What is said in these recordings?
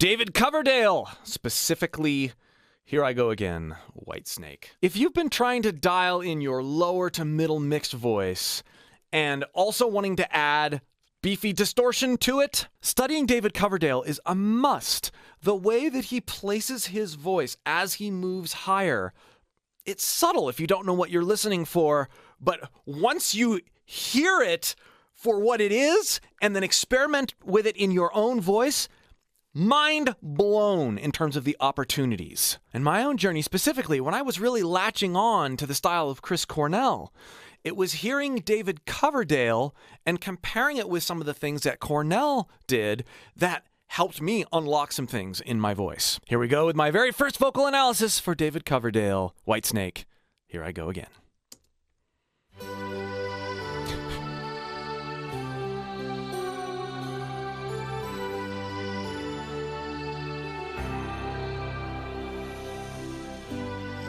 David Coverdale, specifically, Here I Go Again, Whitesnake. If you've been trying to dial in your lower to middle mixed voice and also wanting to add beefy distortion to it, studying David Coverdale is a must. The way that he places his voice as he moves higher, it's subtle if you don't know what you're listening for, but once you hear it for what it is and then experiment with it in your own voice, mind blown in terms of the opportunities. And my own journey specifically, when I was really latching on to the style of Chris Cornell, it was hearing David Coverdale and comparing it with some of the things that Cornell did that helped me unlock some things in my voice. Here we go with my very first vocal analysis for David Coverdale, Whitesnake. Here I go again.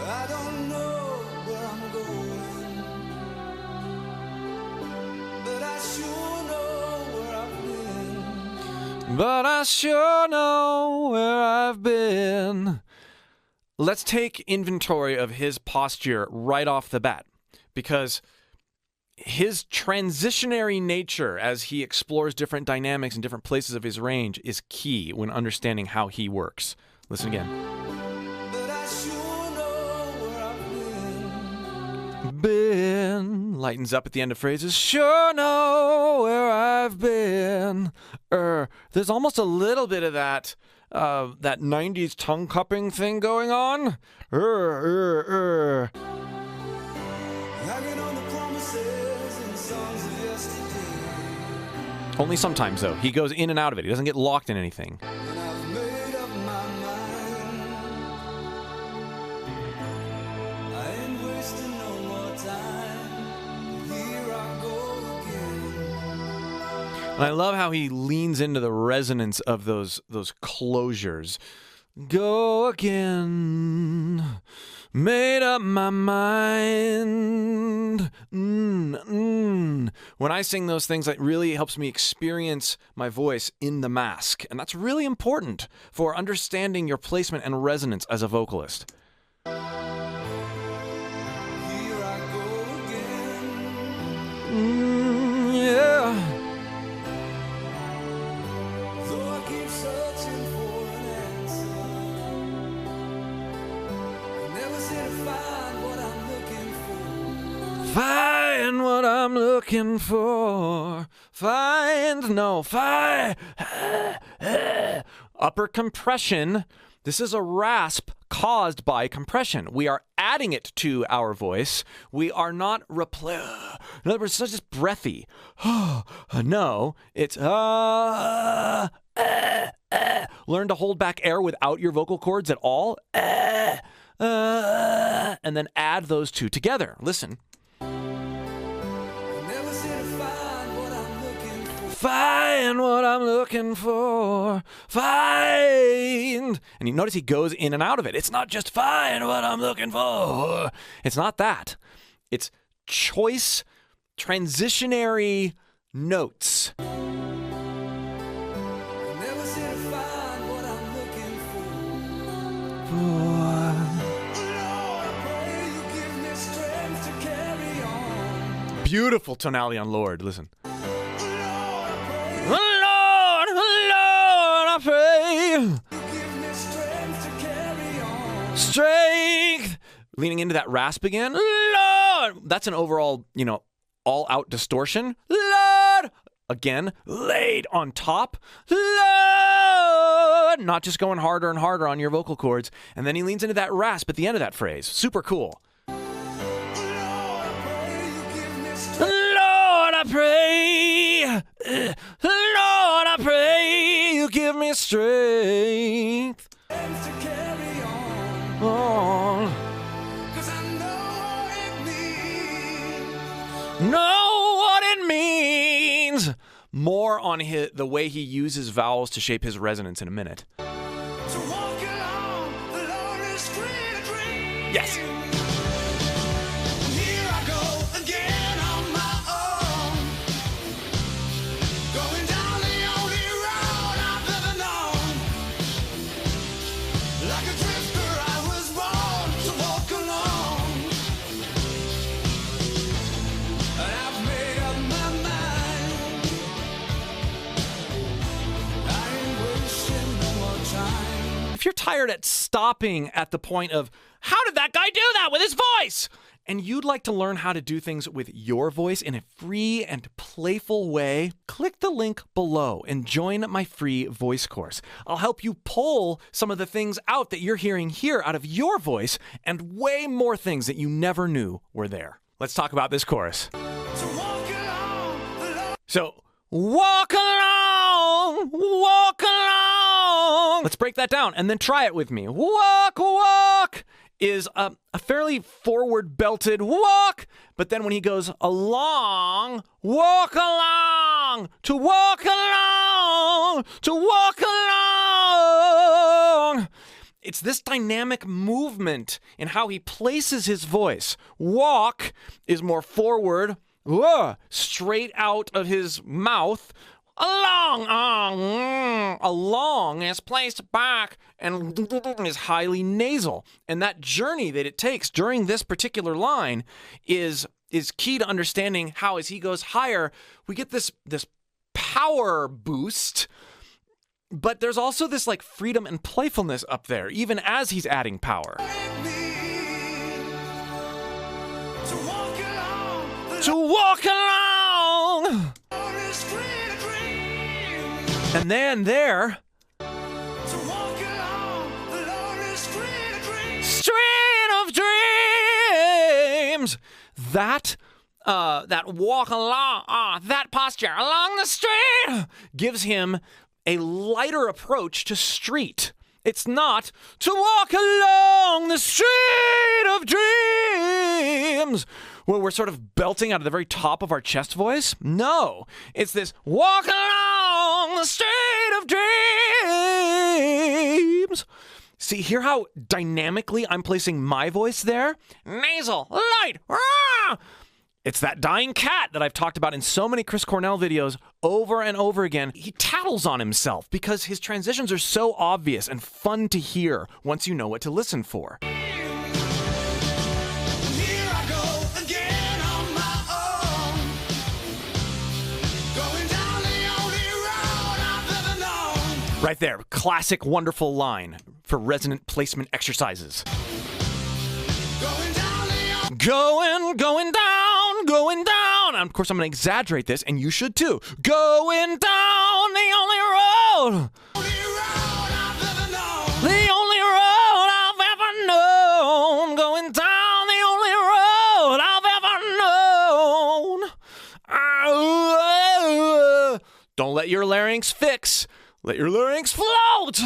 I don't know where I'm going, but I sure know where I've been. Let's take inventory of his posture right off the bat, because his transitionary nature as he explores different dynamics in different places of his range is key when understanding how he works. Listen again. Been lightens up at the end of phrases. Sure know where I've been. There's almost a little bit of that 90s tongue cupping thing going on. Hanging on the promises and songs of yesterday. Only sometimes though. He goes in and out of it. He doesn't get locked in anything. And I've made up my mind. I ain't wasting no more time. Here I go again. And I love how he leans into the resonance of those closures. Go again, made up my mind. When I sing those things, it really helps me experience my voice in the mask. And that's really important for understanding your placement and resonance as a vocalist. Here I go again. Yeah. Though I keep searching for an answer, I never seem to find what I'm looking for. Find what I'm looking for. Upper compression. This is a rasp caused by compression. We are adding it to our voice. We are not in other words, it's not just breathy. No, it's learn to hold back air without your vocal cords at all. And then add those two together. Listen. Never seem to find what I'm looking for. Find what I'm looking for. Find. And you notice he goes in and out of it. It's not just find what I'm looking for. It's not that. It's choice, transitionary notes. Never seem to find what I'm looking for. Lord, I pray you give me strength to carry on. Beautiful tonality on Lord. Listen. Lord, I Lord, I pray. pray you give me strength to carry on. Strength. Leaning into that rasp again. Lord. That's an overall, all-out distortion. Lord. Again, laid on top. Lord. Not just going harder and harder on your vocal cords. And then he leans into that rasp at the end of that phrase. Super cool. Lord, I pray you give me strength. Lord, I pray. Lord, I pray you give me strength. To carry on, Oh. 'cause I know it means. Know what it means. More on the way he uses vowels to shape his resonance in a minute. To walk along the lonely street of dreams. Yes. Here I go again on my own, going down the only road I've ever known. if you're tired at stopping at the point of, how did that guy do that with his voice? And you'd like to learn how to do things with your voice in a free and playful way, click the link below and join my free voice course. I'll help you pull some of the things out that you're hearing here out of your voice and way more things that you never knew were there. Let's talk about this chorus. So, walk along, walk along. Let's break that down and then try it with me. Walk, walk is a fairly forward belted walk, but then when he goes along, walk along, to walk along, to walk along. It's this dynamic movement in how he places his voice. Walk is more forward, straight out of his mouth. Along is placed back and is highly nasal. And that journey that it takes during this particular line is key to understanding how, as he goes higher, we get this power boost. But there's also this like freedom and playfulness up there, even as he's adding power. To walk along. And then there, street of dreams. That walk along, that posture along the street gives him a lighter approach to street. It's not to walk along the street of dreams, where we're sort of belting out of the very top of our chest voice. No, it's this walk along the street of dreams. See, hear how dynamically I'm placing my voice there? Nasal, light, rah! It's that dying cat that I've talked about in so many Chris Cornell videos over and over again. He tattles on himself because his transitions are so obvious and fun to hear once you know what to listen for. Right there, classic, wonderful line for resonant placement exercises. Going down. And of course, I'm going to exaggerate this, and you should too. Going down the only road. The only road I've ever known. Going down the only road I've ever known. Don't let your larynx fix. Let your larynx float!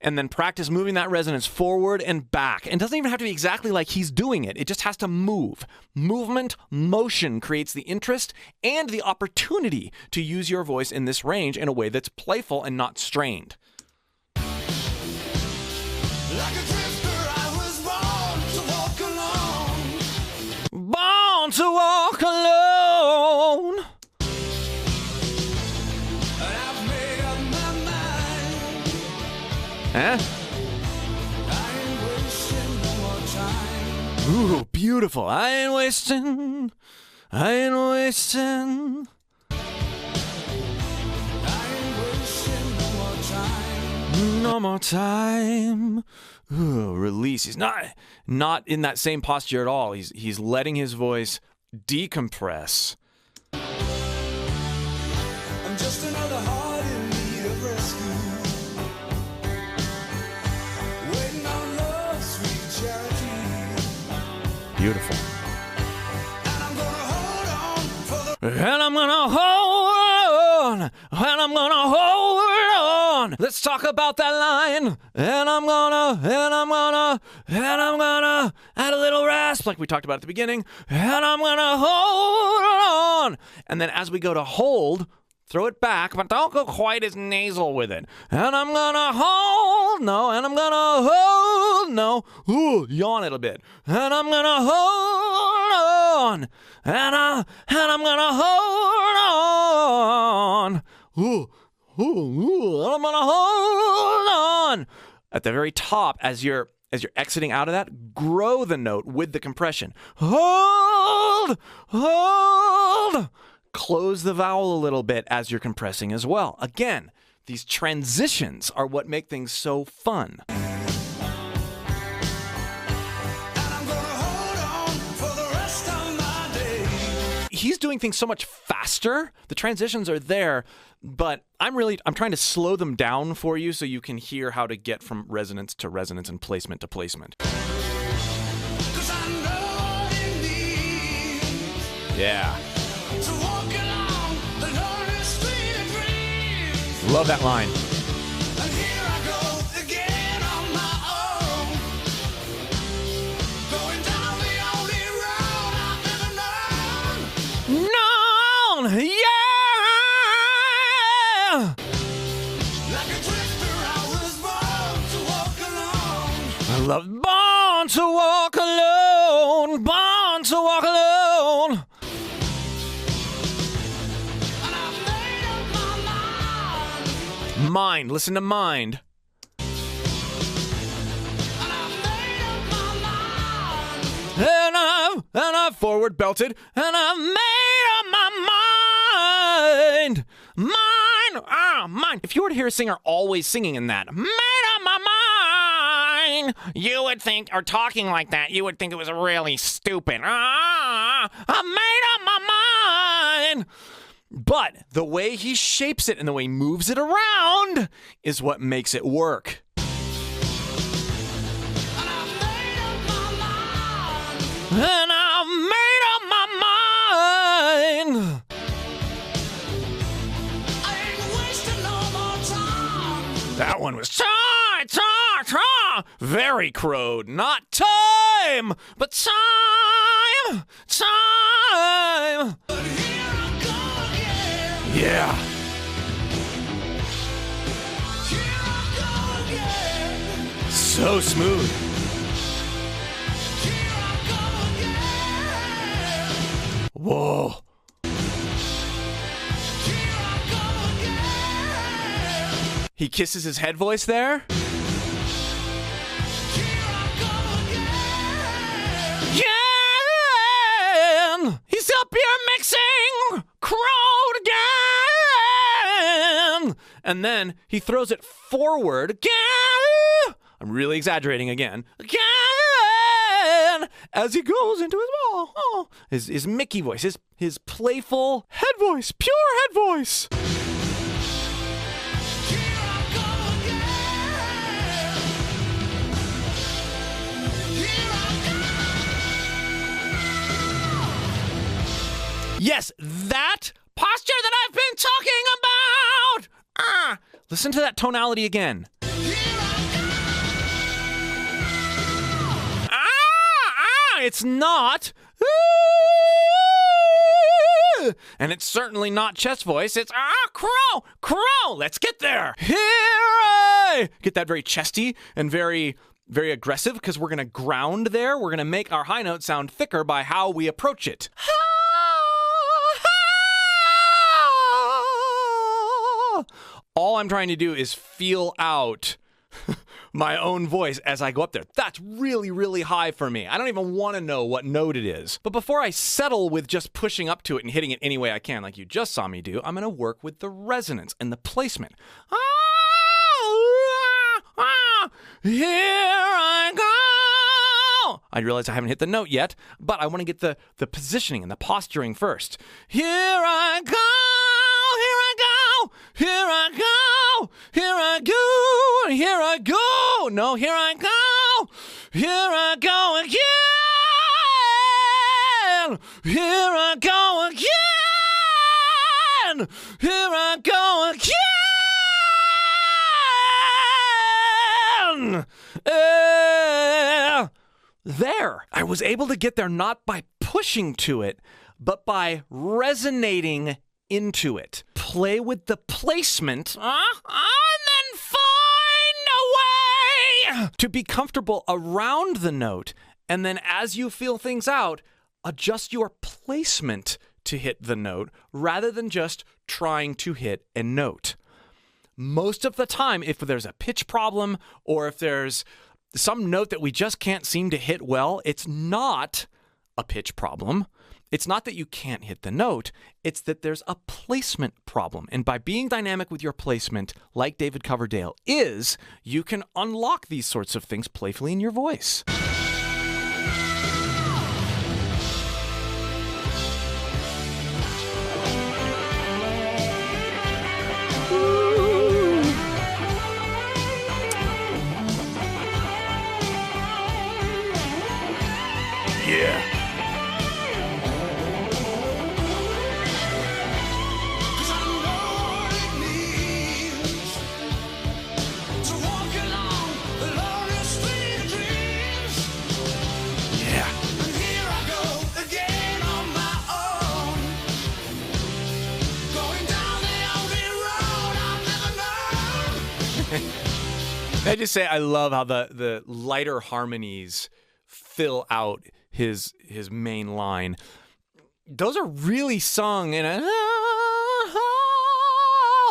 And then practice moving that resonance forward and back. And it doesn't even have to be exactly like he's doing it. It just has to move. Movement, motion creates the interest and the opportunity to use your voice in this range in a way that's playful and not strained. Like a drifter, I was born to walk alone. Born to walk alone. Huh? Ooh, beautiful. I ain't wasting. No more time. Ooh, release. He's not in that same posture at all. He's letting his voice decompress. I'm just another heart in need of rescue. Waiting on love, sweet charity. Beautiful. And I'm gonna hold on for the And I'm gonna hold on. Let's talk about that line. And I'm gonna add a little rasp like we talked about at the beginning. And I'm gonna hold on. And then as we go to hold, throw it back, but don't go quite as nasal with it. And I'm gonna hold, no, and I'm gonna hold, no. Ooh, yawn a little bit. And I'm gonna hold on. And I'm gonna hold on. Ooh, I'm gonna hold on. At the very top, as you're exiting out of that, grow the note with the compression. Hold. Close the vowel a little bit as you're compressing as well. Again, these transitions are what make things so fun. he's doing things so much faster. The transitions are there, but I'm trying to slow them down for you so you can hear how to get from resonance to resonance and placement to placement. 'Cause I know it means Yeah. to walk along the lonely street of dreams. Love that line. And here I go again on my own, going down the only road I've ever known. No! Yeah! Like a drifter, I was born to walk alone. I love Born to Walk Alone, Born to Walk Alone. And I've made up my mind. Mind, listen to mind. And I've made up my mind. And I've forward belted, and I've made up my mind. Mine. If you were to hear a singer always singing in that, made up my mind, you would think, or talking like that, you would think it was really stupid. I made up my mind. But the way he shapes it and the way he moves it around is what makes it work. And I've made up my mind. And I've made up my mind. I ain't wasting no more time. That one was time. Very crowed. Not time, but time. But here I go again. Yeah. Here I go again. So smooth. Here I go again. Whoa. Here I go again. He kisses his head voice there. Here I go again. Yeah. He's up here mixing. Crowed again. And then he throws it forward again. I'm really exaggerating again. Again. As he goes into his Mickey voice, his playful head voice, pure head voice. Here I go again. Here I go. Yes, that posture that I've been talking about. Listen to that tonality again. Here I It's not. And it's certainly not chest voice. It's crow. Let's get there. Here I get that very chesty and very, very aggressive because we're going to ground there. We're going to make our high note sound thicker by how we approach it. All I'm trying to do is feel out my own voice as I go up there. That's really, really high for me. I don't even want to know what note it is. But before I settle with just pushing up to it and hitting it any way I can, like you just saw me do, I'm going to work with the resonance and the placement. Here I go. I realize I haven't hit the note yet, but I want to get the positioning and the posturing first. Here I go. Here I go. Here I go. Here I go. Here I go. No, here I go. Here I go again. Here I go again. Here I go again. There. I was able to get there not by pushing to it, but by resonating into it. Play with the placement, and then find a way to be comfortable around the note. And then as you feel things out, adjust your placement to hit the note rather than just trying to hit a note. Most of the time, if there's a pitch problem or if there's some note that we just can't seem to hit well, it's not a pitch problem. It's not that you can't hit the note, it's that there's a placement problem. And by being dynamic with your placement, like David Coverdale is, you can unlock these sorts of things playfully in your voice. Yeah. Cause I know what it means to walk along the lonely street of dreams. Yeah. And here I go again on my own, going down the only road I've never known. I just say I love how the lighter harmonies fill out his main line. Those are really sung in a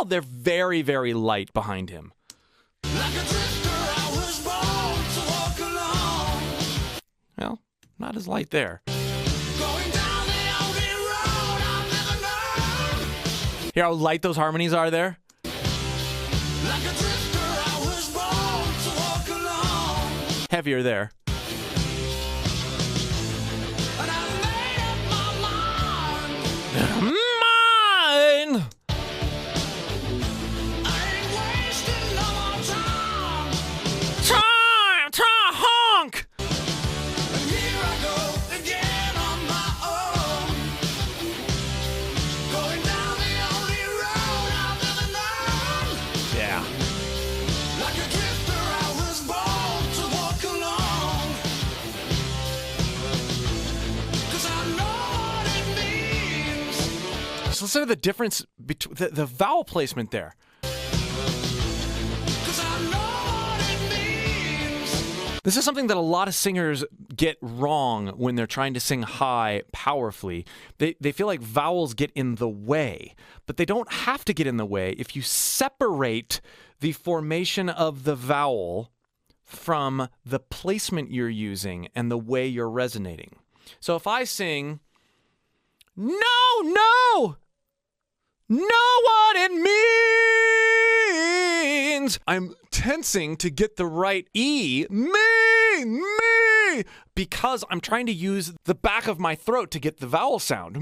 they're very, very light behind him. Like a drifter, I was born to walk alone, Well, not as light there. going down the only road I've never known. Hear how light those harmonies are there? Like a drifter, I was born to walk alone. Heavier there. And I made up my mind. Mine! I ain't wasting no more time. Time, honk! And here I go again on my own, going down the only road I've ever known. Yeah. Like a drifter, I was born to walk alone. Cause I know what it means. So listen to the difference between the vowel placement there. Cause I know what it means. This is something that a lot of singers get wrong when they're trying to sing high powerfully. They feel like vowels get in the way, but they don't have to get in the way if you separate the formation of the vowel from the placement you're using and the way you're resonating. So if I sing, no, know what it means. I'm tensing to get the right E, me, because I'm trying to use the back of my throat to get the vowel sound.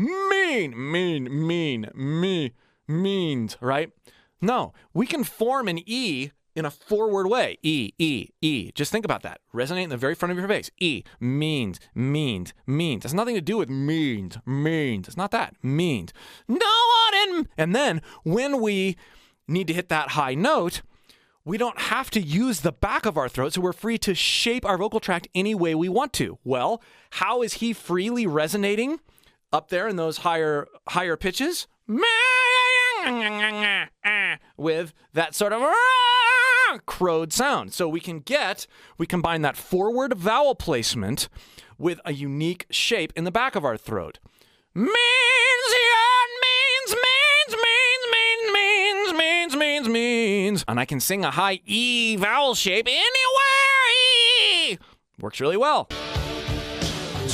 Means, right? No, we can form an E in a forward way. E. Just think about that. Resonate in the very front of your face. E, means. Has nothing to do with means. It's not that. Means. No one in. And then when we need to hit that high note, we don't have to use the back of our throat, so we're free to shape our vocal tract any way we want to. Well, how is he freely resonating up there in those higher pitches? With that sort of crowed sound. So we combine that forward vowel placement with a unique shape in the back of our throat. Means. And I can sing a high E vowel shape anywhere. E works really well. To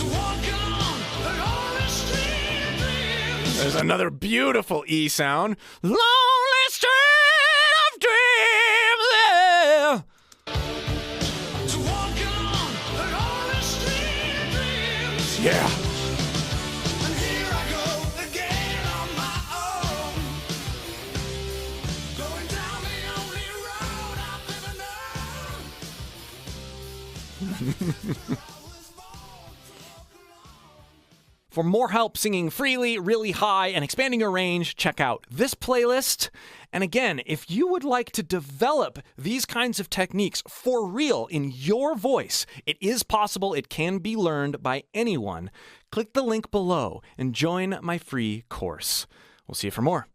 walk along the lonely street of dreams. There's another beautiful E sound. Lonely street of dreams. Yeah. To walk along the lonely street of dreams. Yeah. And here I go again on my own, going down the only road I've ever known. For more help singing freely, really high, and expanding your range, check out this playlist. And again, if you would like to develop these kinds of techniques for real in your voice, it is possible. It can be learned by anyone. Click the link below and join my free course. We'll see you for more.